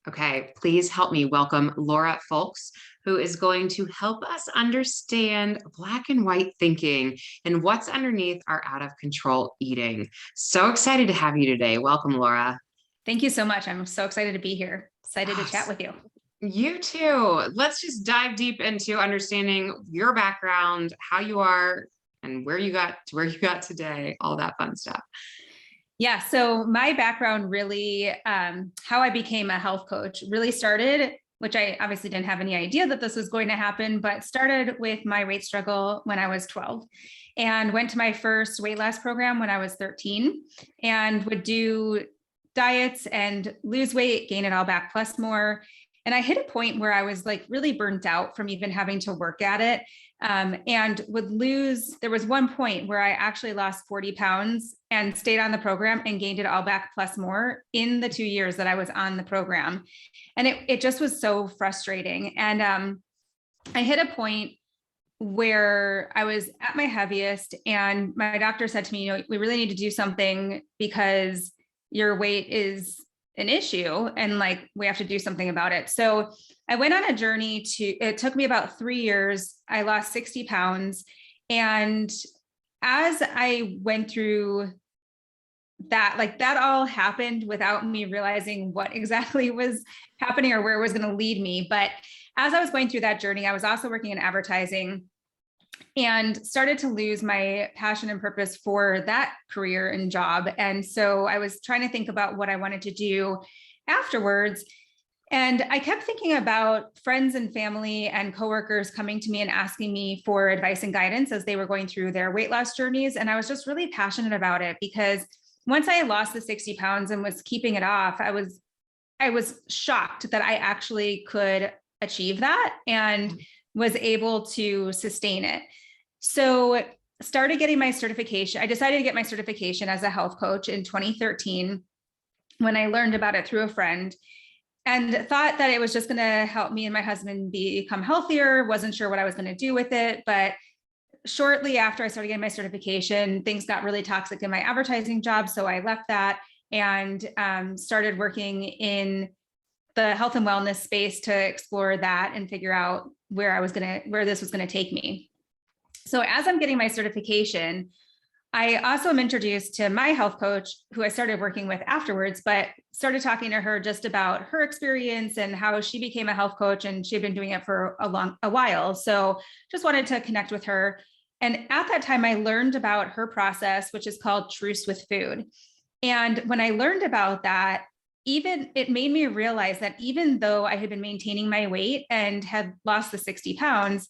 Okay, please help me welcome Laura Folks, who is going to help us understand black and white thinking and what's underneath our out of control eating. So excited to have you today. Welcome, Laura. Thank you so much. I'm so excited to be here. Excited to chat Yes, with you. you too. Let's just dive deep into understanding your background, how you are, and where you got to where you got today, all that fun stuff. Yeah, so my background really, how I became a health coach really started, which I obviously didn't have any idea that this was going to happen, but started with my weight struggle when I was 12 and went to my first weight loss program when I was 13 and would do diets and lose weight, gain it all back plus more. And I hit a point where I was like really burnt out from even having to work at it. And would lose, there was one point where I actually lost 40 pounds and stayed on the program and gained it all back plus more in the 2 years that I was on the program. And it just was so frustrating. And I hit a point where I was at my heaviest and my doctor said to me, we really need to do something because your weight is an issue and like we have to do something about it. So I went on a journey it took me about 3 years. I lost 60 pounds. And as I went through that, like that all happened without me realizing what exactly was happening or where it was going to lead me. But as I was going through that journey, I was also working in advertising and started to lose my passion and purpose for that career and job. And so I was trying to think about what I wanted to do afterwards. And I kept thinking about friends and family and coworkers coming to me and asking me for advice and guidance as they were going through their weight loss journeys. And I was just really passionate about it because once I lost the 60 pounds and was keeping it off, I was shocked that I actually could achieve that and was able to sustain it. So started getting my certification. I decided to get my certification as a health coach in 2013 when I learned about it through a friend and thought that it was just going to help me and my husband become healthier. Wasn't sure what I was going to do with it, but shortly after I started getting my certification, things got really toxic in my advertising job. So I left that and started working in the health and wellness space to explore that and figure out where this was going to take me. So as I'm getting my certification, I also am introduced to my health coach who I started working with afterwards, but started talking to her just about her experience and how she became a health coach, and she'd been doing it for a while. So just wanted to connect with her. And at that time, I learned about her process, which is called truce with food. And when I learned about that, it made me realize that even though I had been maintaining my weight and had lost the 60 pounds,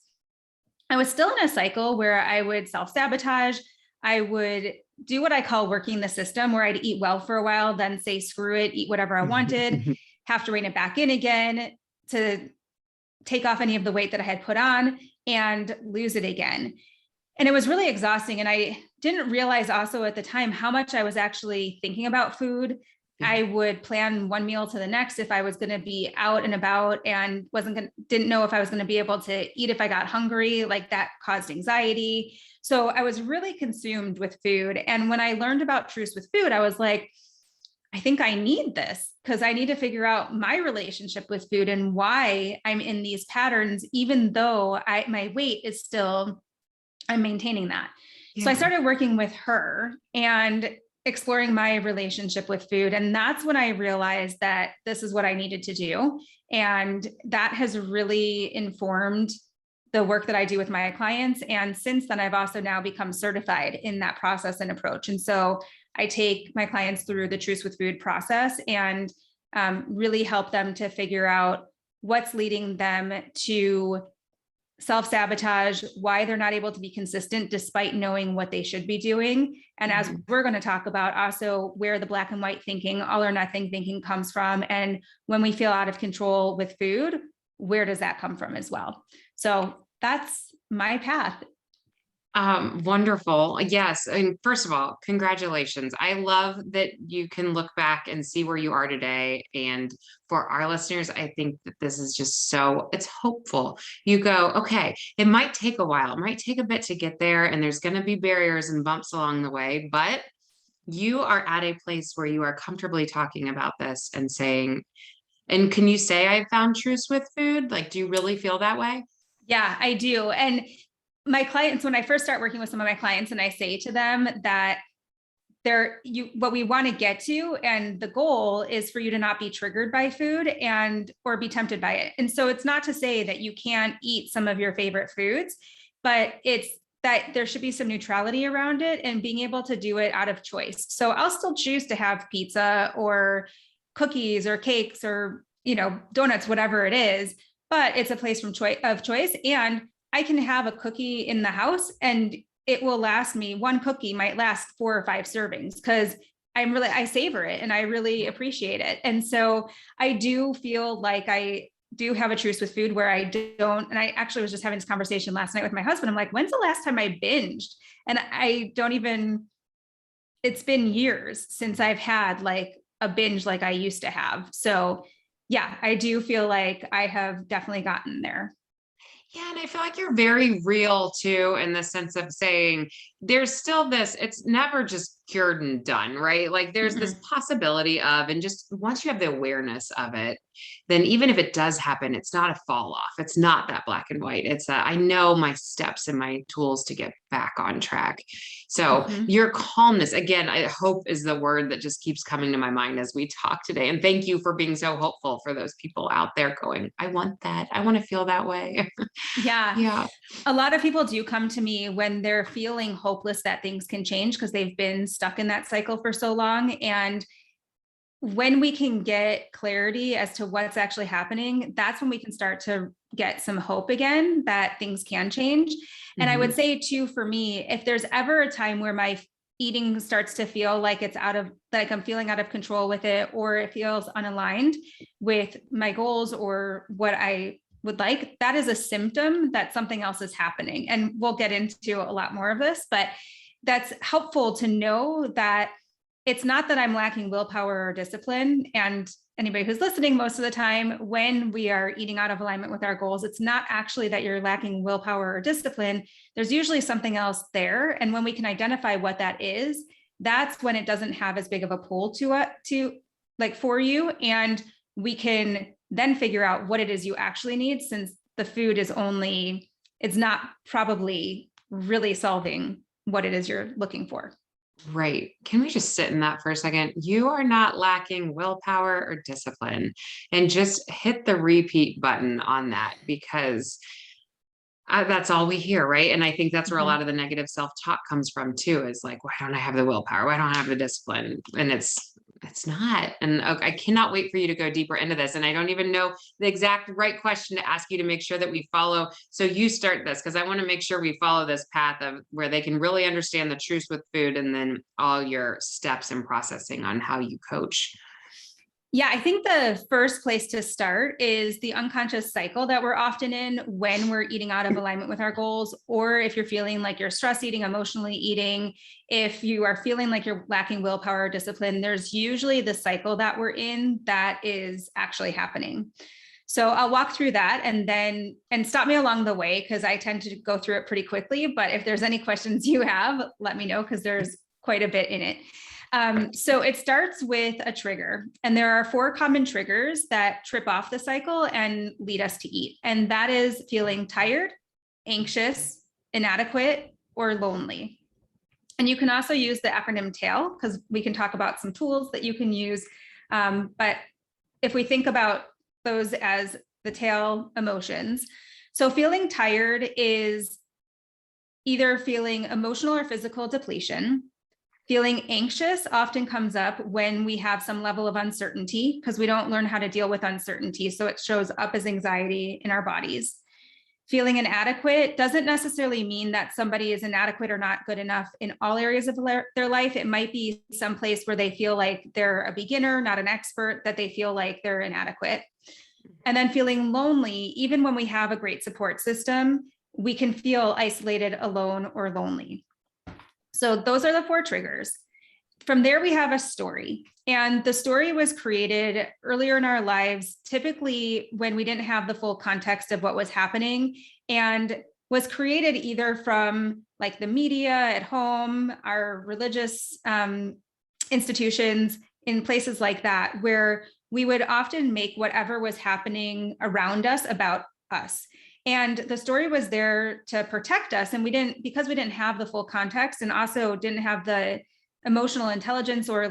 I was still in a cycle where I would self-sabotage. I would do what I call working the system, where I'd eat well for a while, then say, screw it, eat whatever I wanted, have to rein it back in again to take off any of the weight that I had put on and lose it again. And it was really exhausting. And I didn't realize also at the time how much I was actually thinking about food. I would plan one meal to the next if I was going to be out and about and didn't know if I was going to be able to eat if I got hungry. Like that caused anxiety. So I was really consumed with food. And when I learned about truce with food, I was like, I think I need this because I need to figure out my relationship with food and why I'm in these patterns, even though my weight is still, I'm maintaining that. Yeah. So I started working with her and exploring my relationship with food. And that's when I realized that this is what I needed to do. And that has really informed the work that I do with my clients. And since then, I've also now become certified in that process and approach. And so I take my clients through the Truce with Food process and really help them to figure out what's leading them to self-sabotage, why they're not able to be consistent despite knowing what they should be doing. And as we're going to talk about also where the black and white thinking, all or nothing thinking comes from. And when we feel out of control with food, where does that come from as well? So that's my path. Wonderful. Yes. And first of all, congratulations. I love that you can look back and see where you are today. And for our listeners, I think that this is just it's hopeful. You go, okay, it might take a while, it might take a bit to get there, and there's going to be barriers and bumps along the way, but you are at a place where you are comfortably talking about this and saying, And can you say I found truce with food? Like, do you really feel that way? Yeah, I do. And my clients, when I first start working with some of my clients and I say to them that what we want to get to, and the goal is for you to not be triggered by food or be tempted by it. And so it's not to say that you can't eat some of your favorite foods, but it's that there should be some neutrality around it and being able to do it out of choice. So I'll still choose to have pizza or cookies or cakes or, donuts, whatever it is, but it's a place of choice. And I can have a cookie in the house and it will last me, one cookie might last 4 or 5 servings because I savor it and I really appreciate it. And so I do feel like I do have a truce with food where I don't, and I actually was just having this conversation last night with my husband. I'm like, when's the last time I binged? And it's been years since I've had like a binge like I used to have. So yeah, I do feel like I have definitely gotten there. Yeah, and I feel like you're very real too, in the sense of saying there's still this, it's never just cured and done, right? Like there's this Mm-mm. possibility of, and just once you have the awareness of it, then even if it does happen, it's not a fall off. It's not that black and white. It's a, I know my steps and my tools to get back on track. So Mm-hmm. your calmness, again, I hope is the word that just keeps coming to my mind as we talk today. And thank you for being so hopeful for those people out there going, I want that. I want to feel that way. Yeah. Yeah. A lot of people do come to me when they're feeling hopeless that things can change because they've been stuck in that cycle for so long. And when we can get clarity as to what's actually happening, that's when we can start to get some hope again that things can change. And I would Mhm. say too, for me, if there's ever a time where my eating starts to feel like I'm feeling out of control with it, or it feels unaligned with my goals or what I would like, that is a symptom that something else is happening. And we'll get into a lot more of this, but that's helpful to know that it's not that I'm lacking willpower or discipline. And anybody who's listening, most of the time when we are eating out of alignment with our goals, it's not actually that you're lacking willpower or discipline. There's usually something else there. And when we can identify what that is, that's when it doesn't have as big of a pull to it, for you. And we can then figure out what it is you actually need, since the food it's not probably really solving what it is you're looking for. Right. Can we just sit in that for a second? You are not lacking willpower or discipline, and just hit the repeat button on that, because that's all we hear, right? And I think that's where a lot Mhm. of the negative self-talk comes from too, is like, why don't I have the willpower? Why don't I have the discipline? And it's not. And I cannot wait for you to go deeper into this. And I don't even know the exact right question to ask you to make sure that we follow. So you start this, because I want to make sure we follow this path of where they can really understand the truth with food, and then all your steps and processing on how you coach. Yeah, I think the first place to start is the unconscious cycle that we're often in when we're eating out of alignment with our goals, or if you're feeling like you're stress eating, emotionally eating, if you are feeling like you're lacking willpower or discipline, there's usually the cycle that we're in that is actually happening. So I'll walk through that and stop me along the way, because I tend to go through it pretty quickly. But if there's any questions you have, let me know, because there's quite a bit in it. So it starts with a trigger, and there are 4 common triggers that trip off the cycle and lead us to eat. And that is feeling tired, anxious, inadequate, or lonely. And you can also use the acronym TAIL, because we can talk about some tools that you can use. But if we think about those as the TAIL emotions, so feeling tired is either feeling emotional or physical depletion. Feeling anxious often comes up when we have some level of uncertainty, because we don't learn how to deal with uncertainty. So it shows up as anxiety in our bodies. Feeling inadequate doesn't necessarily mean that somebody is inadequate or not good enough in all areas of their life. It might be someplace where they feel like they're a beginner, not an expert, that they feel like they're inadequate. And then feeling lonely, even when we have a great support system, we can feel isolated, alone, or lonely. So those are the 4 triggers. From there, we have a story. And the story was created earlier in our lives, typically when we didn't have the full context of what was happening, and was created either from like the media at home, our religious institutions, in places like that, where we would often make whatever was happening around us about us. And the story was there to protect us. And because we didn't have the full context and also didn't have the emotional intelligence or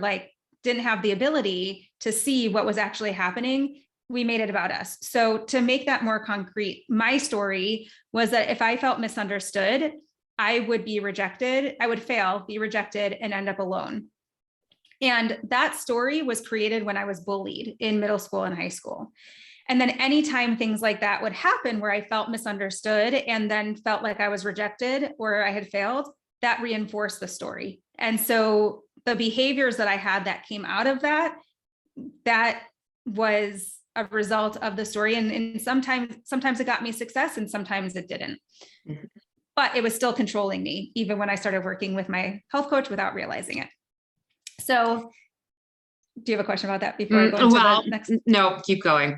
didn't have the ability to see what was actually happening, we made it about us. So to make that more concrete, my story was that if I felt misunderstood, I would be rejected, I would fail, be rejected, and end up alone. And that story was created when I was bullied in middle school and high school. And then anytime things like that would happen where I felt misunderstood and then felt like I was rejected or I had failed, that reinforced the story. And so the behaviors that I had that came out of that was a result of the story. And sometimes it got me success and sometimes it didn't. Mm-hmm. But it was still controlling me, even when I started working with my health coach without realizing it. So do you have a question about that before I go into the next? No, keep going.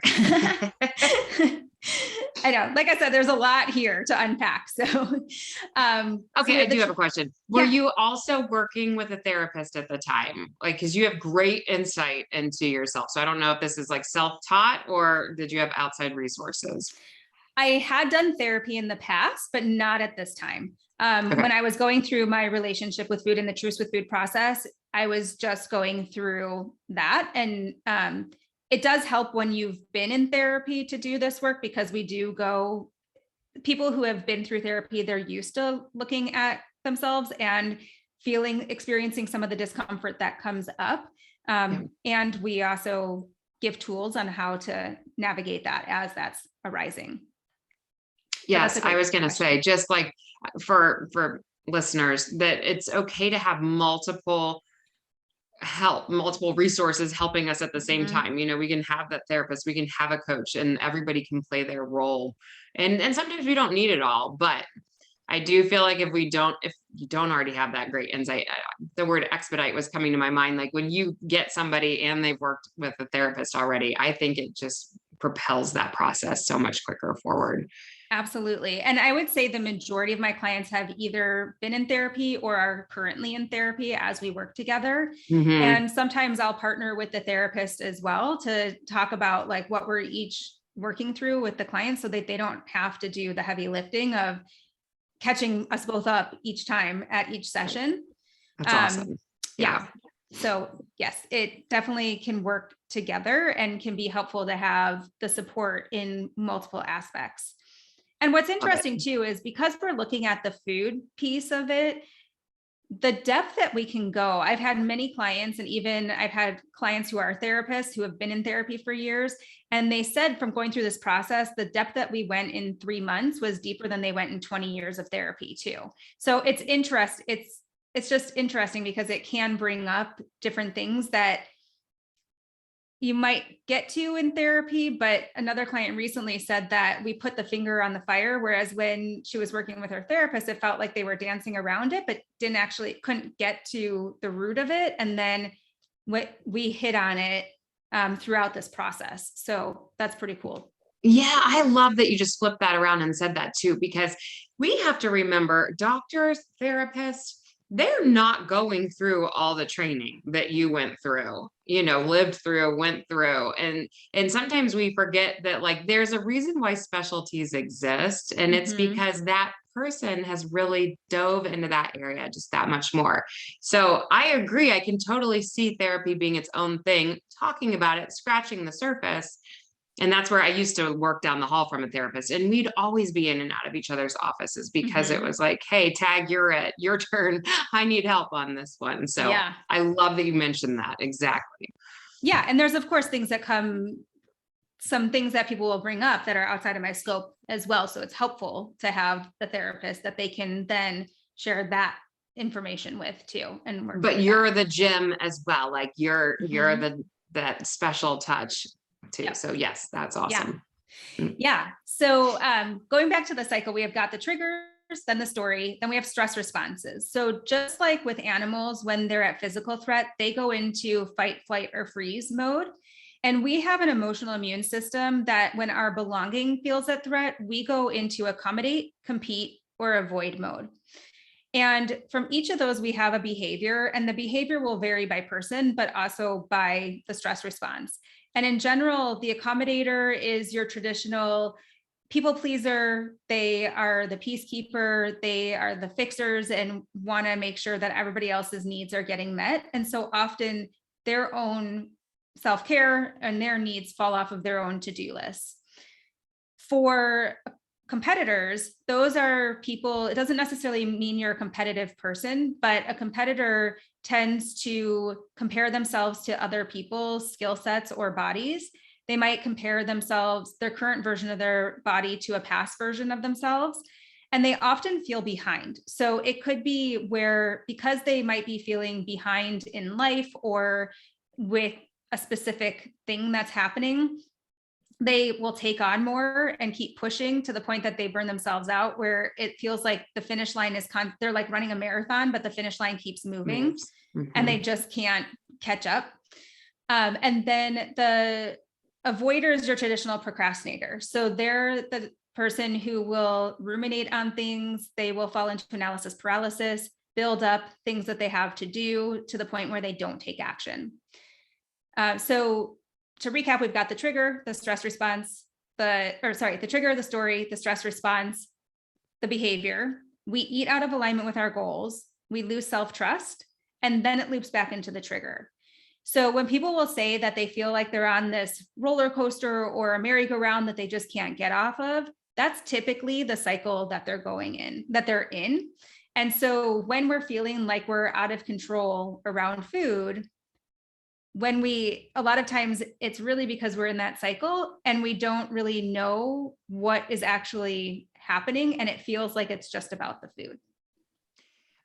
I know, like I said, there's a lot here to unpack. So, okay, I do have a question. Were you also working with a therapist at the time? Cause you have great insight into yourself. So I don't know if this is self-taught or did you have outside resources? I had done therapy in the past, but not at this time. When I was going through my relationship with food and the truce with food process, I was just going through that. And it does help when you've been in therapy to do this work, because people who have been through therapy, they're used to looking at themselves and experiencing some of the discomfort that comes up. And we also give tools on how to navigate that as that's arising. Yes, I was going to say, just for listeners, that it's okay to have multiple resources helping us at the same time. We can have that therapist, we can have a coach, and everybody can play their role. And sometimes we don't need it all, but I do feel like if you don't already have that great insight, the word expedite was coming to my mind. When you get somebody and they've worked with a therapist already, I think it just propels that process so much quicker forward. Absolutely. And I would say the majority of my clients have either been in therapy or are currently in therapy as we work together. Mm-hmm. And sometimes I'll partner with the therapist as well to talk about what we're each working through with the clients, so that they don't have to do the heavy lifting of catching us both up each time at each session. That's awesome. Yeah. So yes, it definitely can work together and can be helpful to have the support in multiple aspects. And what's interesting too is because we're looking at the food piece of it, the depth that we can go. I've had many clients, and even I've had clients who are therapists who have been in therapy for years. And they said from going through this process, the depth that we went in 3 months was deeper than they went in 20 years of therapy too. So it's just interesting because it can bring up different things that you might get to in therapy. But another client recently said that we put the finger on the fire, whereas when she was working with her therapist, it felt like they were dancing around it, but couldn't get to the root of it. And then we hit on it throughout this process. So that's pretty cool. Yeah, I love that you just flipped that around and said that too, because we have to remember doctors, therapists, they're not going through all the training that you went through, lived through, went through. And sometimes we forget that there's a reason why specialties exist. And it's because that person has really dove into that area just that much more. So I agree. I can totally see therapy being its own thing, talking about it, scratching the surface. And that's where I used to work down the hall from a therapist, and we'd always be in and out of each other's offices because it was hey, tag, you're it, your turn. I need help on this one. So yeah. I love that you mentioned that. Exactly. Yeah. And there's of course some things that people will bring up that are outside of my scope as well. So it's helpful to have the therapist that they can then share that information with too. But you're the gym as well. You're that special touch too. Yep. So yes, that's awesome. Yeah. So going back to the cycle, we have got the triggers, then the story, then we have stress responses. So just like with animals, when they're at physical threat, they go into fight, flight, or freeze mode. And we have an emotional immune system that when our belonging feels at threat, we go into accommodate, compete, or avoid mode. And from each of those, we have a behavior, and the behavior will vary by person, but also by the stress response. And in general, the accommodator is your traditional people pleaser. They are the peacekeeper. They are the fixers and want to make sure that everybody else's needs are getting met. And so often their own self-care and their needs fall off of their own to-do lists. For competitors, those are people, it doesn't necessarily mean you're a competitive person, but a competitor tends to compare themselves to other people's skill sets or bodies. They might compare themselves, their current version of their body, to a past version of themselves, and they often feel behind. So it could be where, because they might be feeling behind in life or with a specific thing that's happening, they will take on more and keep pushing to the point that they burn themselves out, where it feels like the finish line is they're like running a marathon, but the finish line keeps moving and they just can't catch up. And then the avoider is your traditional procrastinator. So they're the person who will ruminate on things. They will fall into analysis paralysis, build up things that they have to do to the point where they don't take action. So to recap, we've got the trigger, the stress response, the trigger, the story, the stress response, the behavior. We eat out of alignment with our goals. We lose self-trust, and then it loops back into the trigger. So when people will say that they feel like they're on this roller coaster or a merry-go-round that they just can't get off of, that's typically the cycle that they're in. And so when we're feeling like we're out of control around food, a lot of times it's really because we're in that cycle and we don't really know what is actually happening, and it feels like it's just about the food.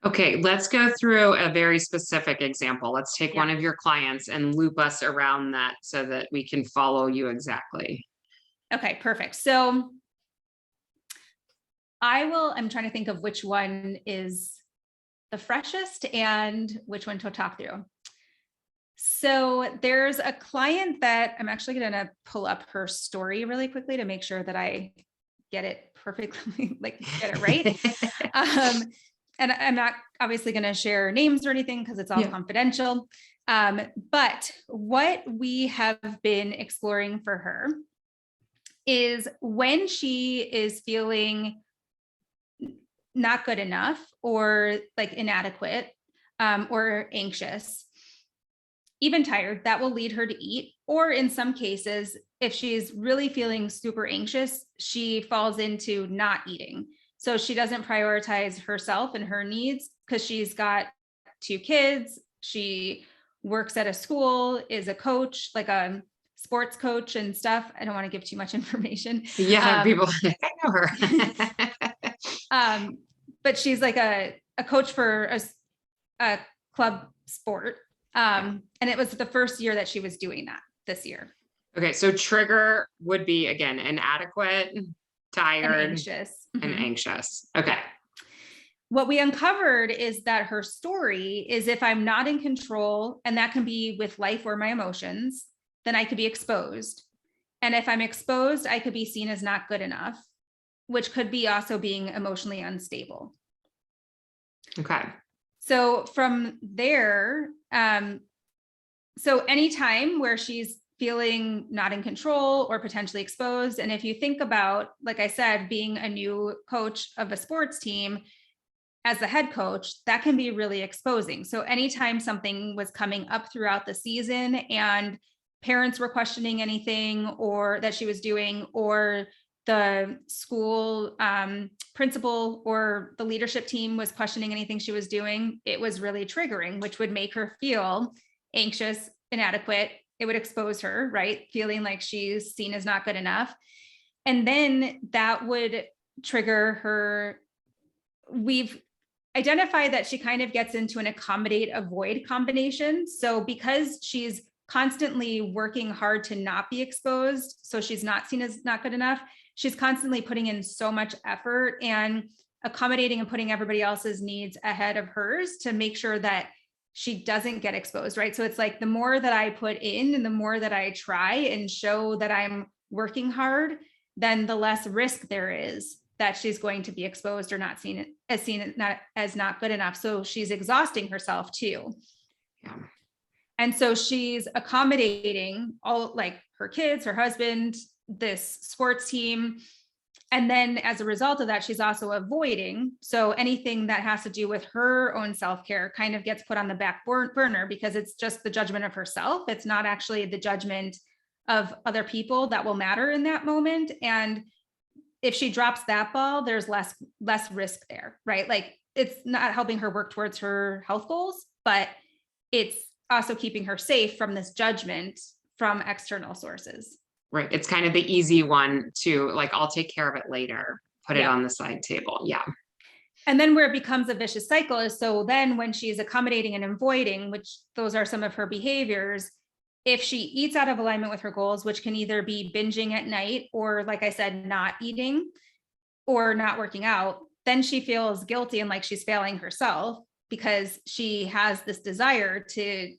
Okay, let's go through a very specific example. Let's take one of your clients and loop us around that so that we can follow you exactly. Okay, perfect. So I'm trying to think of which one is the freshest and which one to talk through. So there's a client that I'm actually going to pull up her story really quickly to make sure that I get it perfectly, like get it right. And I'm not obviously going to share names or anything because it's all confidential. But what we have been exploring for her is when she is feeling not good enough or like inadequate or anxious, even tired, that will lead her to eat. Or in some cases, if she's really feeling super anxious, she falls into not eating. So she doesn't prioritize herself and her needs because she's got 2 kids. She works at a school, is a coach, like a sports coach and stuff. I don't want to give too much information. Yeah, people, I know her. But she's like a coach for a club sport. And it was the first year that she was doing that this year. Okay, so trigger would be, again, inadequate, tired, and anxious. Okay. What we uncovered is that her story is, if I'm not in control, and that can be with life or my emotions, then I could be exposed. And if I'm exposed, I could be seen as not good enough, which could be also being emotionally unstable. Okay. So from there, so anytime where she's feeling not in control or potentially exposed, and if you think about, like I said, being a new coach of a sports team as the head coach, that can be really exposing. So anytime something was coming up throughout the season and parents were questioning anything or that she was doing, or the school principal or the leadership team was questioning anything she was doing, it was really triggering, which would make her feel anxious, inadequate. It would expose her, right? Feeling like she's seen as not good enough. And then that would trigger her. We've identified that she kind of gets into an accommodate avoid combination. So because she's constantly working hard to not be exposed, so she's not seen as not good enough, she's constantly putting in so much effort and accommodating and putting everybody else's needs ahead of hers to make sure that she doesn't get exposed, right? So it's like the more that I put in and the more that I try and show that I'm working hard, then the less risk there is that she's going to be exposed or not seen as not good enough. So she's exhausting herself too. Yeah. And so she's accommodating all, like, her kids, her husband, this sports team. And then as a result of that, she's also avoiding. So anything that has to do with her own self-care kind of gets put on the back burner, because it's just the judgment of herself. It's not actually the judgment of other people that will matter in that moment. And if she drops that ball, there's less risk there, right? Like, it's not helping her work towards her health goals, but it's also keeping her safe from this judgment from external sources. Right. It's kind of the easy one to, like, I'll take care of it later, put it Yeah. on the side table. Yeah. And then where it becomes a vicious cycle is, so then when she's accommodating and avoiding, which those are some of her behaviors, if she eats out of alignment with her goals, which can either be binging at night or, like I said, not eating or not working out, then she feels guilty and like she's failing herself, because she has this desire to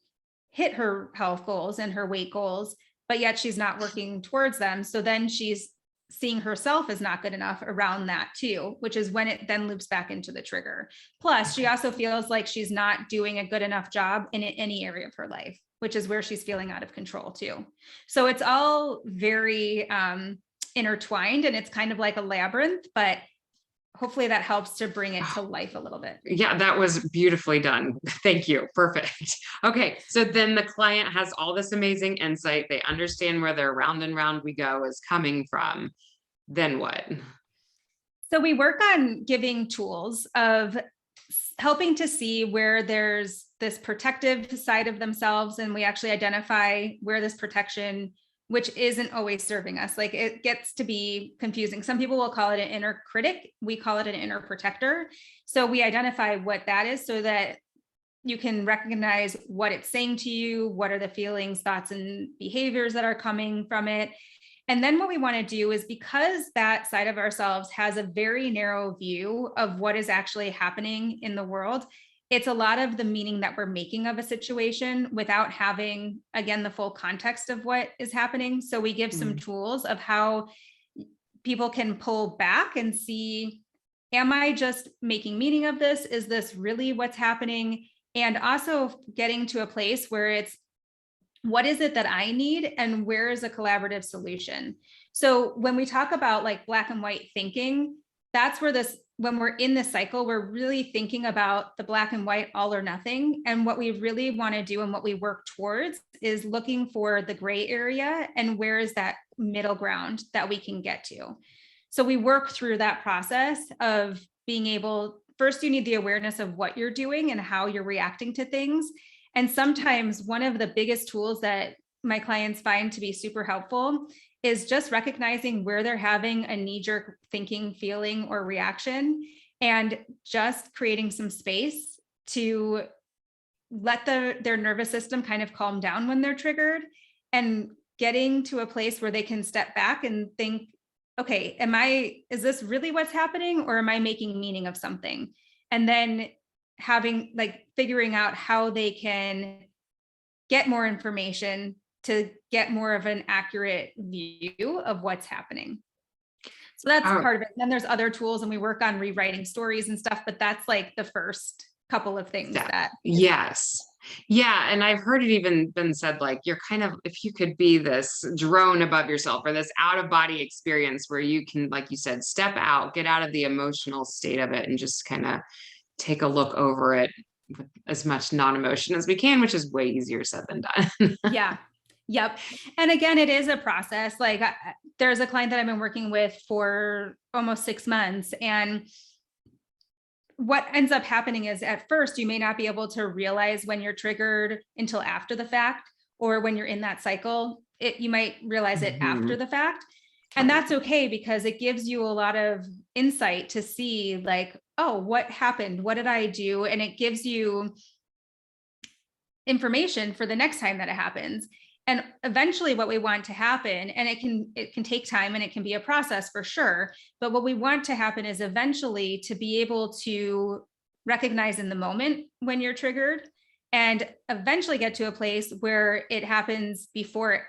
hit her health goals and her weight goals, but yet she's not working towards them. So then she's seeing herself as not good enough around that too, which is when it then loops back into the trigger. Plus, she also feels like she's not doing a good enough job in any area of her life, which is where she's feeling out of control too. So it's all very intertwined, and it's kind of like a labyrinth, but hopefully that helps to bring it to life a little bit. Yeah, that was beautifully done. Thank you. Perfect. Okay. So then the client has all this amazing insight. They understand where their round and round we go is coming from. Then what? So we work on giving tools of helping to see where there's this protective side of themselves, and we actually identify where this protection, which isn't always serving us. Like, it gets to be confusing. Some people will call it an inner critic. We call it an inner protector. So we identify what that is so that you can recognize what it's saying to you, what are the feelings, thoughts, and behaviors that are coming from it. And then what we want to do is, because that side of ourselves has a very narrow view of what is actually happening in the world, it's a lot of the meaning that we're making of a situation without having, again, the full context of what is happening. So we give some tools of how people can pull back and see, am I just making meaning of this? Is this really what's happening? And also getting to a place where it's, what is it that I need and where is a collaborative solution? So when we talk about like black and white thinking, that's where when we're in this cycle, we're really thinking about the black and white, all or nothing. And what we really want to do and what we work towards is looking for the gray area and where is that middle ground that we can get to. So we work through that process of being able, first, you need the awareness of what you're doing and how you're reacting to things. And sometimes one of the biggest tools that my clients find to be super helpful is just recognizing where they're having a knee-jerk thinking, feeling, or reaction, and just creating some space to let their nervous system kind of calm down when they're triggered, and getting to a place where they can step back and think, okay, is this really what's happening, or am I making meaning of something? And then figuring out how they can get more information to get more of an accurate view of what's happening. So that's part of it. And then there's other tools, and we work on rewriting stories and stuff, but that's like the first couple of things that. Yes. Yeah. And I've heard it even been said, like, you're kind of, if you could be this drone above yourself, or this out of body experience where you can, like you said, step out, get out of the emotional state of it and just kind of take a look over it with as much non-emotion as we can, which is way easier said than done. Yeah. Yep. And again, it is a process. Like, there's a client that I've been working with for almost 6 months. And what ends up happening is, at first, you may not be able to realize when you're triggered until after the fact, or when you're in that cycle, you might realize it after the fact. And that's okay, because it gives you a lot of insight to see, like, oh, what happened? What did I do? And it gives you information for the next time that it happens. And eventually what we want to happen, and it can take time and it can be a process for sure, but what we want to happen is eventually to be able to recognize in the moment when you're triggered, and eventually get to a place where it happens where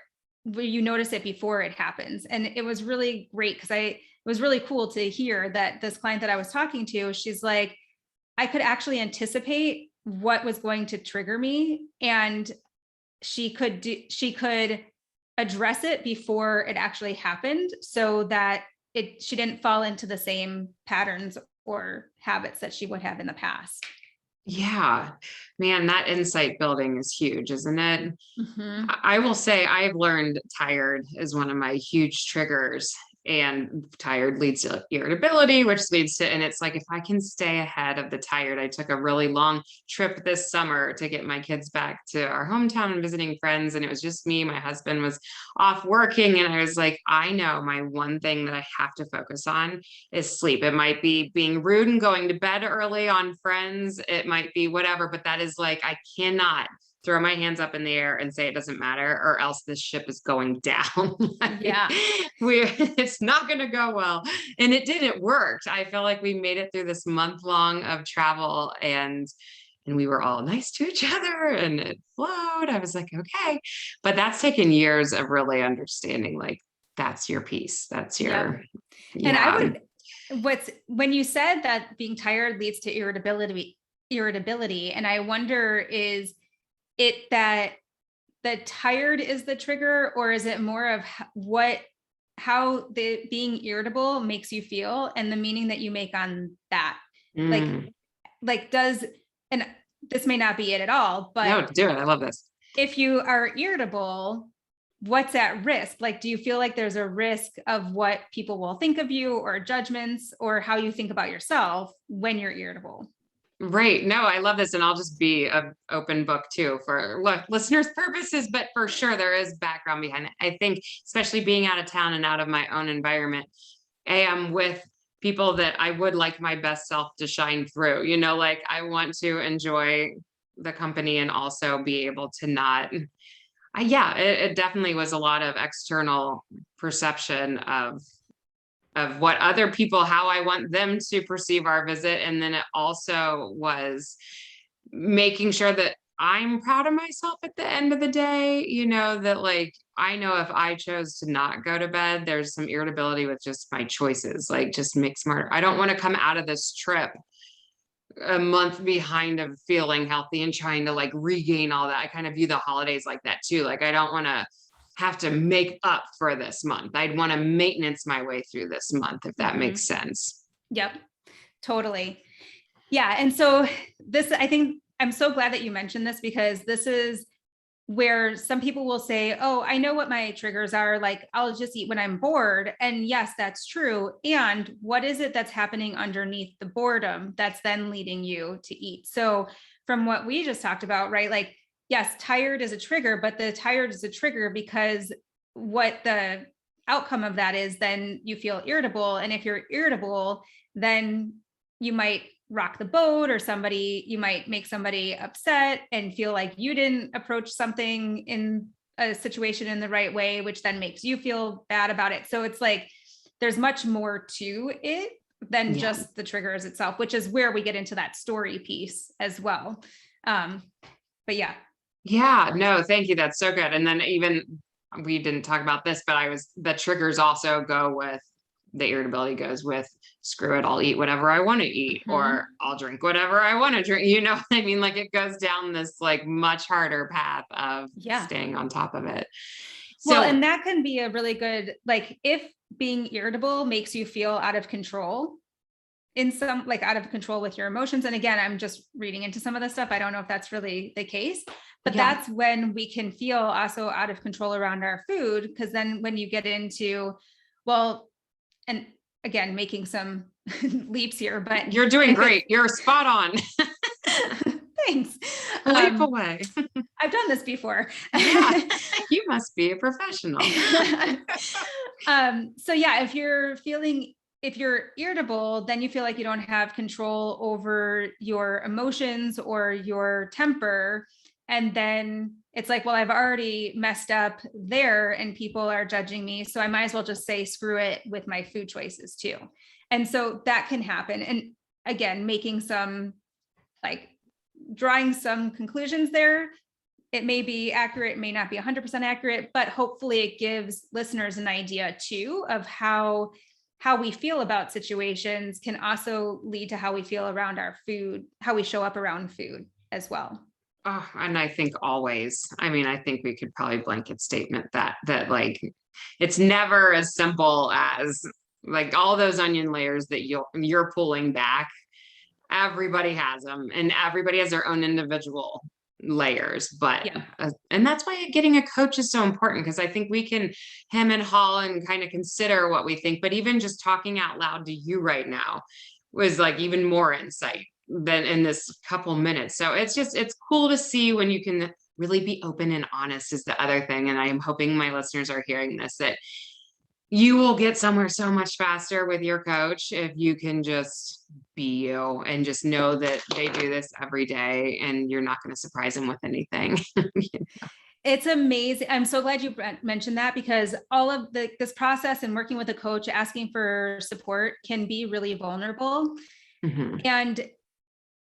you notice it before it happens. And it was really great, because was really cool to hear that this client that I was talking to, she's like, I could actually anticipate what was going to trigger me, and she could address it before it actually happened, so that she didn't fall into the same patterns or habits that she would have in the past. Yeah, man, that insight building is huge, isn't it? Mhm. I will say I've learned tired is one of my huge triggers, and tired leads to irritability, which leads to, and it's like, if I can stay ahead of the tired. I took a really long trip this summer to get my kids back to our hometown and visiting friends. And it was just me. My husband was off working. And I was like, I know my one thing that I have to focus on is sleep. It might be being rude and going to bed early on friends. It might be whatever, but that is like, I cannot throw my hands up in the air and say it doesn't matter, or else this ship is going down. Like, Yeah. it's not going to go well. And it did, it worked. I feel like we made it through this month long of travel, and we were all nice to each other and it flowed. I was like, okay. But that's taken years of really understanding, like, that's your piece. That's Yep. your, And I yeah. when you said that being tired leads to irritability, and I wonder, is it that the tired is the trigger, or is it more of how the being irritable makes you feel and the meaning that you make on that? Mm. Like does, and this may not be it at all, but No, do it. I love this. if you are irritable, what's at risk? Like, do you feel like there's a risk of what people will think of you, or judgments, or how you think about yourself when you're irritable? Right. No, I love this. And I'll just be an open book too for listeners' purposes, but for sure there is background behind it. I think, especially being out of town and out of my own environment, I am with people that I would like my best self to shine through. Like, I want to enjoy the company and also be able to not. Yeah, it definitely was a lot of external perception of what other people, how I want them to perceive our visit. And then it also was making sure that I'm proud of myself at the end of the day, that, like, I know if I chose to not go to bed, there's some irritability with just my choices, like, just make smarter. I don't want to come out of this trip a month behind of feeling healthy and trying to, like, regain all that. I kind of view the holidays like that too. Like, I don't want to have to make up for this month. I'd want to maintenance my way through this month, if that Mhm. makes sense. Yep, totally. Yeah. And so this, I think I'm so glad that you mentioned this, because this is where some people will say, oh, I know what my triggers are. Like, I'll just eat when I'm bored. And yes, that's true. And what is it that's happening underneath the boredom that's then leading you to eat? So from what we just talked about, right? Like, yes, tired is a trigger, but the tired is a trigger because what the outcome of that is, then you feel irritable. And if you're irritable, then you might rock the boat, or you might make somebody upset and feel like you didn't approach something in a situation in the right way, which then makes you feel bad about it. So it's like, there's much more to it than Yeah. just the triggers itself, which is where we get into that story piece as well. But yeah. Yeah. No, thank you. That's so good. And then, even, we didn't talk about this, but the triggers also go with, the irritability goes with, screw it, I'll eat whatever I want to eat, Mhm. or I'll drink whatever I want to drink. What I mean? Like, it goes down this, like, much harder path of Yeah. staying on top of it. Well, So, and that can be a really good, like, if being irritable makes you feel out of control, in some, like, out of control with your emotions. And again, I'm just reading into some of this stuff. I don't know if that's really the case, but yeah. that's when we can feel also out of control around our food. Because then when you get into, well, and again, making some leaps here, but You're doing if great. You're spot on. thanks. Leap away. I've done this before. Yeah. You must be a professional. So yeah, if you're irritable, then you feel like you don't have control over your emotions or your temper. And then it's like, well, I've already messed up there and people are judging me, so I might as well just say screw it with my food choices too. And so that can happen. And again, making some, like, drawing some conclusions there, it may be accurate, it may not be 100% accurate, but hopefully it gives listeners an idea too of how how we feel about situations can also lead to how we feel around our food, how we show up around food as well. Oh, and I think always, I mean, I think we could probably blanket statement that like it's never as simple as like all those onion layers that you're pulling back. Everybody has them, and everybody has their own individual layers. But Yeah. and that's why getting a coach is so important, because I think we can hem and haw and kind of consider what we think. But even just talking out loud to you right now was like even more insight than in this couple minutes. So it's cool to see when you can really be open and honest is the other thing. And I am hoping my listeners are hearing this, that you will get somewhere so much faster with your coach if you can just be you and just know that they do this every day and you're not going to surprise them with anything. It's amazing. I'm so glad you mentioned that, because all of this process and working with a coach, asking for support can be really vulnerable. Mhm. And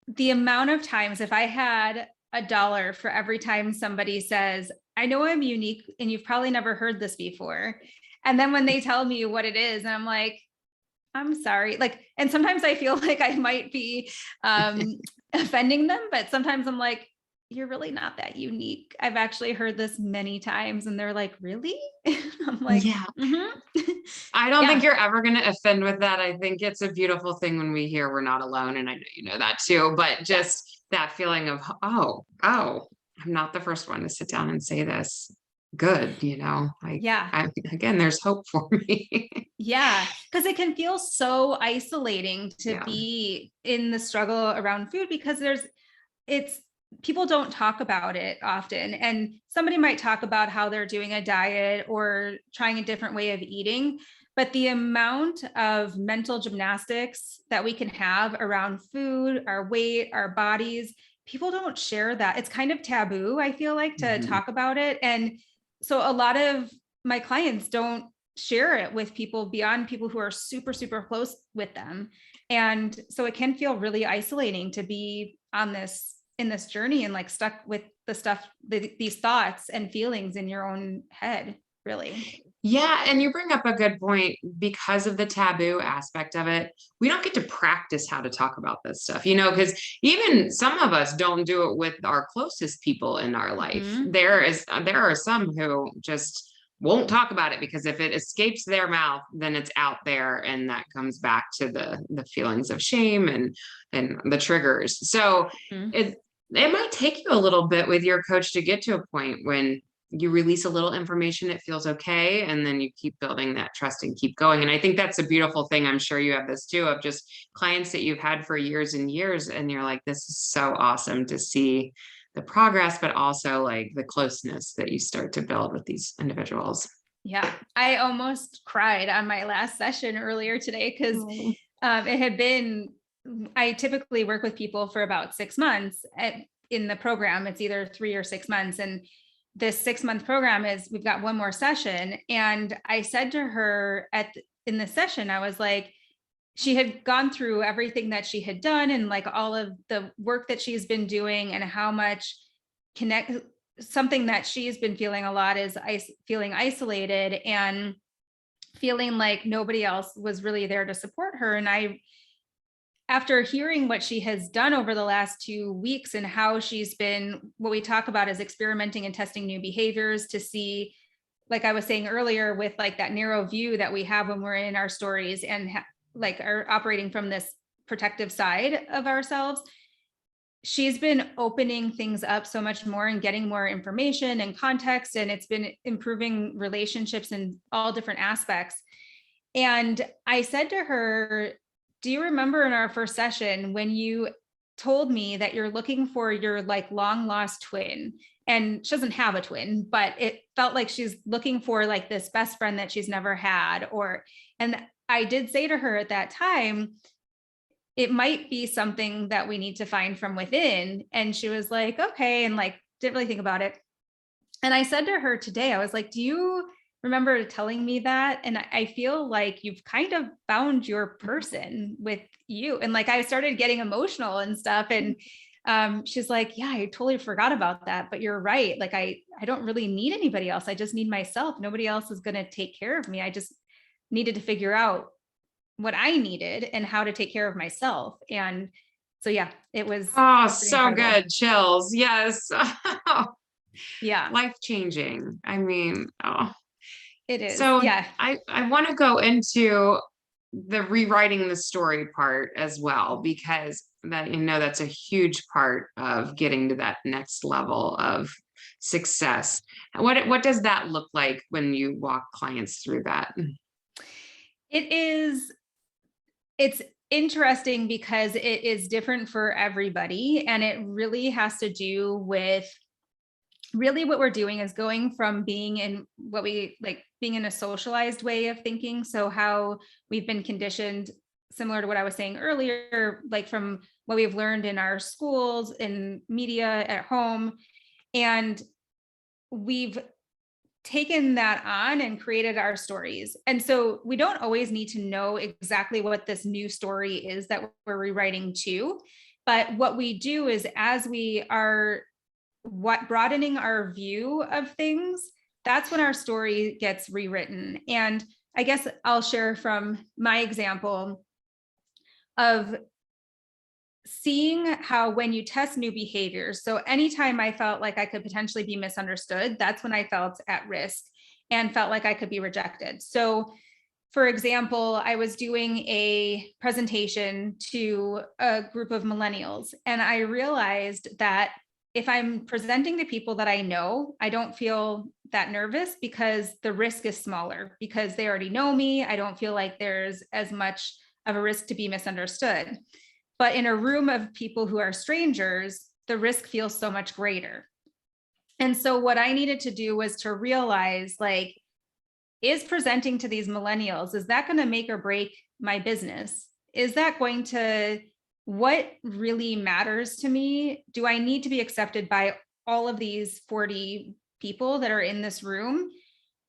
the amount of times, if I had $1 for every time somebody says, I know I'm unique and you've probably never heard this before. And then when they tell me what it is, and I'm like, I'm sorry. Like, and sometimes I feel like I might be offending them, but sometimes I'm like, you're really not that unique. I've actually heard this many times. And they're like, really? I'm like, Yeah. mm-hmm. I don't think Yeah. you're ever going to offend with that. I think it's a beautiful thing when we hear we're not alone. And I know you know that too, but Yeah. just that feeling of, I'm not the first one to sit down and say this. Good. Like, Yeah. again, there's hope for me. Yeah, because it can feel so isolating to Yeah. be in the struggle around food, because it's people don't talk about it often. And somebody might talk about how they're doing a diet or trying a different way of eating, but the amount of mental gymnastics that we can have around food, our weight, our bodies, people don't share that. It's kind of taboo, I feel like, to Mhm. talk about it. And so a lot of my clients don't share it with people beyond people who are super, super close with them. And so it can feel really isolating to be on this in this journey and like stuck with the stuff, these thoughts and feelings in your own head, really. Yeah, and you bring up a good point because of the taboo aspect of it. We don't get to practice how to talk about this stuff, because even some of us don't do it with our closest people in our life. Mhm. There are some who just won't talk about it because if it escapes their mouth, then it's out there, and that comes back to the feelings of shame and the triggers. So Mhm. it might take you a little bit with your coach to get to a point when you release a little information, it feels okay, and then you keep building that trust and keep going. And I think that's a beautiful thing. I'm sure you have this too, of just clients that you've had for years and years, and you're like, this is so awesome to see the progress, but also like the closeness that you start to build with these individuals. Yeah, I almost cried on my last session earlier today, because Oh. it had been, I typically work with people for about 6 months in the program. It's either 3 or 6 months. And this 6 month program we've got one more session. And I said to her in the session, I was like, she had gone through everything that she had done and like all of the work that she's been doing, and how much connect something that she's been feeling a lot is feeling isolated and feeling like nobody else was really there to support her. And after hearing what she has done over the last 2 weeks and how she's been, what we talk about is experimenting and testing new behaviors to see, like I was saying earlier, with like that narrow view that we have when we're in our stories and like are operating from this protective side of ourselves, she's been opening things up so much more and getting more information and context, and it's been improving relationships in all different aspects. And I said to her, do you remember in our first session when you told me that you're looking for your like long lost twin? And she doesn't have a twin, but it felt like she's looking for like this best friend that she's never had. And I did say to her at that time, it might be something that we need to find from within. And she was like, okay. And like, didn't really think about it. And I said to her today, I was like, do you remember telling me that? And I feel like you've kind of found your person with you. And like, I started getting emotional and stuff. And she's like, yeah, I totally forgot about that. But you're right. Like, I don't really need anybody else. I just need myself. Nobody else is going to take care of me. I just needed to figure out what I needed and how to take care of myself. And so, yeah, it Oh, was pretty so incredible. good. Chills. Yes. Yeah, Life changing. I mean, oh. it is. So Yeah. I want to go into the rewriting the story part as well, because that, that's a huge part of getting to that next level of success. What does that look like when you walk clients through that? It is, it's interesting because it is different for everybody. And it really has to do with really what we're doing is going from being in what we like being in a socialized way of thinking. So how we've been conditioned, similar to what I was saying earlier, like from what we've learned in our schools, in media, at home. And we've taken that on and created our stories. And so we don't always need to know exactly what this new story is that we're rewriting to. But what we do is as we are broadening our view of things, that's when our story gets rewritten. And I guess I'll share from my example of seeing how when you test new behaviors, so anytime I felt like I could potentially be misunderstood, that's when I felt at risk and felt like I could be rejected. So for example, I was doing a presentation to a group of millennials, and I realized that if I'm presenting to people that I know, I don't feel that nervous because the risk is smaller because they already know me. I don't feel like there's as much of a risk to be misunderstood. But in a room of people who are strangers, the risk feels so much greater. And so what I needed to do was to realize, like, is presenting to these millennials, is that going to make or break my business? Is that going to, what really matters to me? Do I need to be accepted by all of these 40 people that are in this room?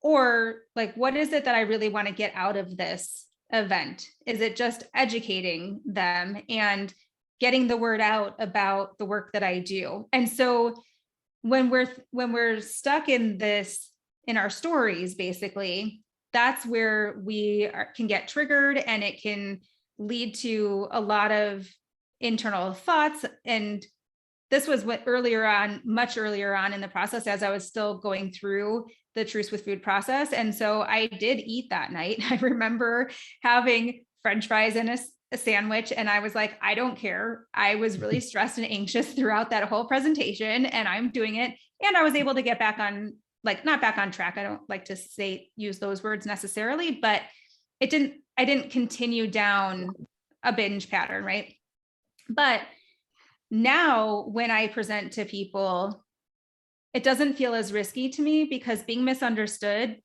Or like, what is it that I really want to get out of this event? Is it just educating them and getting the word out about the work that I do? And so when we're stuck in this, in our stories, basically, that's where can get triggered, and it can lead to a lot of internal thoughts. And this was what much earlier on in the process, as I was still going through the truce with food process. And so I did eat that night. I remember having French fries and a sandwich, and I was like, I don't care. I was really stressed and anxious throughout that whole presentation, and I'm doing it. And I was able to get back on, like, not back on track. I don't like to use those words necessarily, but I didn't continue down a binge pattern, right? But now when I present to people, it doesn't feel as risky to me because being misunderstood,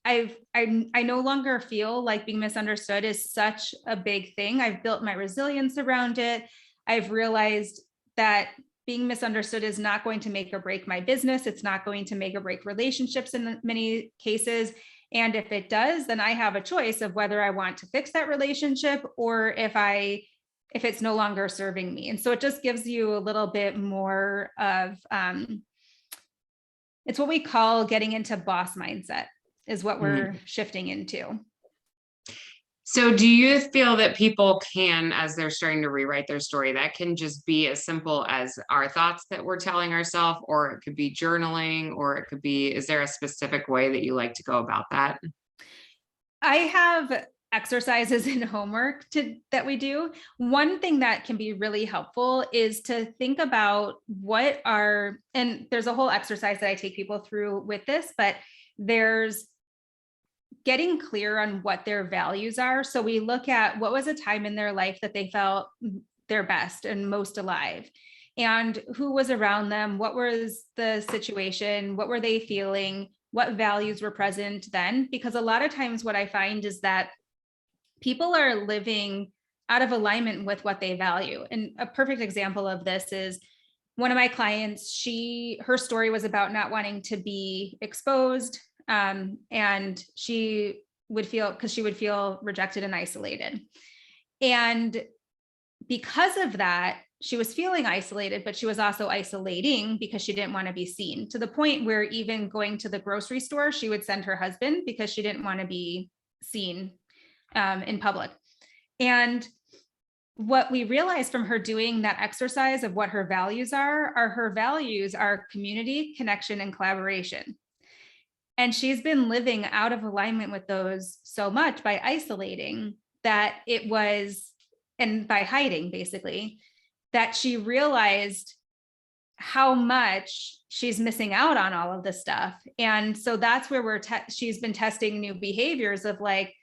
I no longer feel like being misunderstood is such a big thing. I've built my resilience around it. I've realized that being misunderstood is not going to make or break my business. It's not going to make or break relationships in many cases. And if it does, then I have a choice of whether I want to fix that relationship or if it's no longer serving me. And so it just gives you a little bit more of, it's what we call getting into boss mindset, is what we're shifting into. So do you feel that people can, as they're starting to rewrite their story, that can just be as simple as our thoughts that we're telling ourselves, or it could be journaling, or it could be, is there a specific way that you like to go about that? I have exercises and homework that we do. One thing that can be really helpful is to think about and there's a whole exercise that I take people through with this, but there's getting clear on what their values are. So we look at what was a time in their life that they felt their best and most alive, and who was around them, what was the situation, what were they feeling, what values were present then. Because a lot of times what I find is that people are living out of alignment with what they value. And a perfect example of this is one of my clients, her story was about not wanting to be exposed. And she would feel rejected and isolated. And because of that, she was feeling isolated, but she was also isolating because she didn't want to be seen, to the point where even going to the grocery store, she would send her husband because she didn't want to be seen in public. And what we realized from her doing that exercise of what her values are her values are community, connection, and collaboration. And she's been living out of alignment with those so much by isolating that it was, and by hiding basically, that she realized how much she's missing out on all of this stuff. And so that's where she's been testing new behaviors of like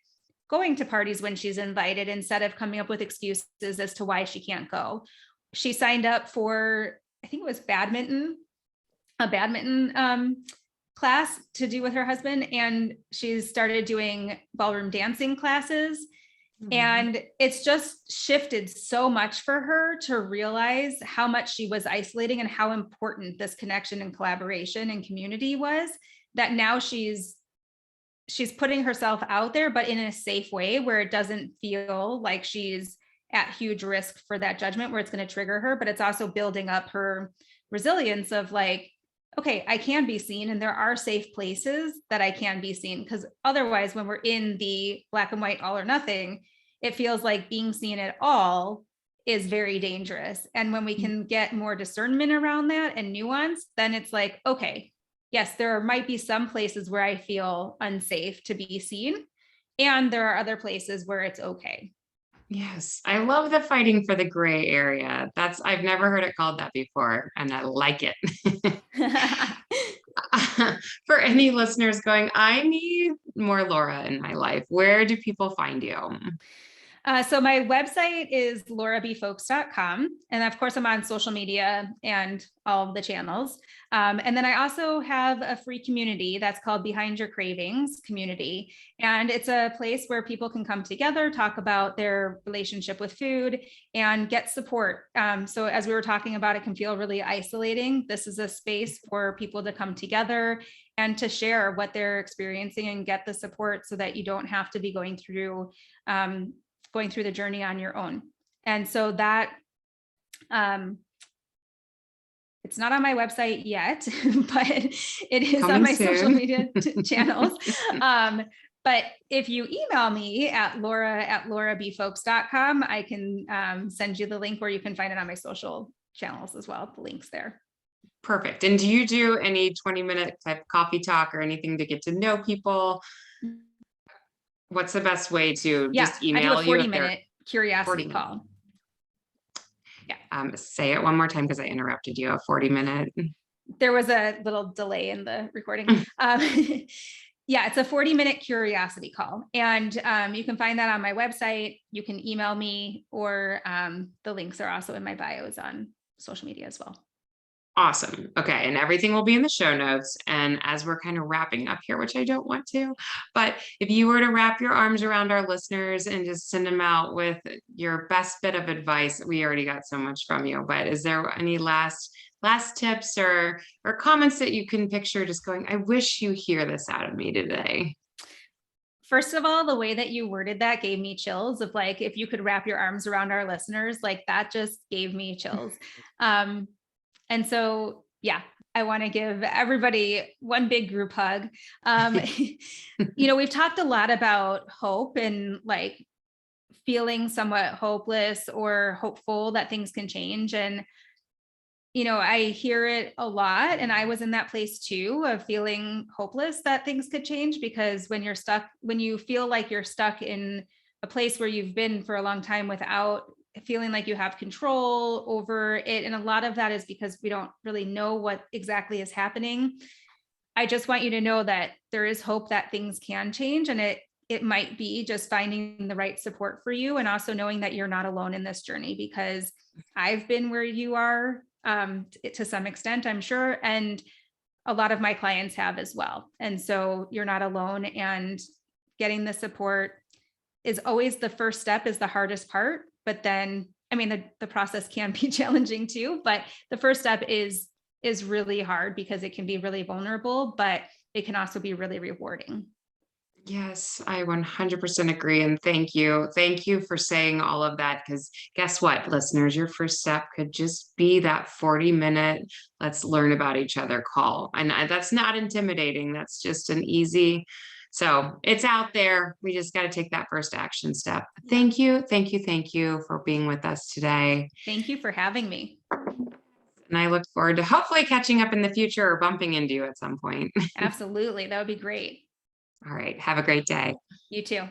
going to parties when she's invited instead of coming up with excuses as to why she can't go. She signed up for, I think it was a badminton class to do with her husband. And she's started doing ballroom dancing classes. Mm-hmm. And it's just shifted so much for her to realize how much she was isolating and how important this connection and collaboration and community was, that now she's putting herself out there, but in a safe way where it doesn't feel like she's at huge risk for that judgment where it's going to trigger her, but it's also building up her resilience of like, okay, I can be seen and there are safe places that I can be seen. Because otherwise, when we're in the black and white all or nothing, it feels like being seen at all is very dangerous. And when we can get more discernment around that and nuance, then it's like, okay, yes, there might be some places where I feel unsafe to be seen. And there are other places where it's okay. Yes, I love the fighting for the gray area. I've never heard it called that before, and I like it. For any listeners going, I need more Laura in my life, where do people find you? So my website is laurabfolks.com. And of course, I'm on social media and all of the channels. And then I also have a free community that's called Behind Your Cravings Community. And it's a place where people can come together, talk about their relationship with food, and get support. So as we were talking about, it can feel really isolating. This is a space for people to come together and to share what they're experiencing and get the support so that you don't have to be going through the journey on your own. And so that it's not on my website yet, but it is on my social media channels. But if you email me at laura@laurabfolks.com, I can send you the link, or you can find it on my social channels as well, the links there. Perfect. And do you do any 20-minute type coffee talk or anything to get to know people? What's the best way to just email you? I do a 40-minute curiosity call. Yeah. Say it one more time because I interrupted you. A 40-minute. There was a little delay in the recording. Yeah, it's a 40-minute curiosity call. And you can find that on my website. You can email me, or the links are also in my bios on social media as well. Awesome. Okay. And everything will be in the show notes. And as we're kind of wrapping up here, which I don't want to, but if you were to wrap your arms around our listeners and just send them out with your best bit of advice, we already got so much from you, but is there any last tips or comments that you can picture just going, I wish you hear this out of me today? First of all, the way that you worded that gave me chills of like, if you could wrap your arms around our listeners, like that just gave me chills. And so, yeah, I want to give everybody one big group hug. We've talked a lot about hope and like feeling somewhat hopeless or hopeful that things can change. And, I hear it a lot. And I was in that place too, of feeling hopeless that things could change, because when you feel like you're stuck in a place where you've been for a long time without feeling like you have control over it. And a lot of that is because we don't really know what exactly is happening. I just want you to know that there is hope that things can change, and it might be just finding the right support for you, and also knowing that you're not alone in this journey, because I've been where you are to some extent, I'm sure. And a lot of my clients have as well. And so you're not alone, and getting the support is always the first step, is the hardest part. But then, the process can be challenging too, but the first step is really hard because it can be really vulnerable, but it can also be really rewarding. Yes, I 100% agree. And thank you. Thank you for saying all of that. Because guess what, listeners, your first step could just be that 40-minute, let's learn about each other call. And that's not intimidating. That's just an easy So it's out there. We just got to take that first action step. Yeah. Thank you. Thank you. Thank you for being with us today. Thank you for having me. And I look forward to hopefully catching up in the future or bumping into you at some point. Absolutely. That would be great. All right. Have a great day. You too.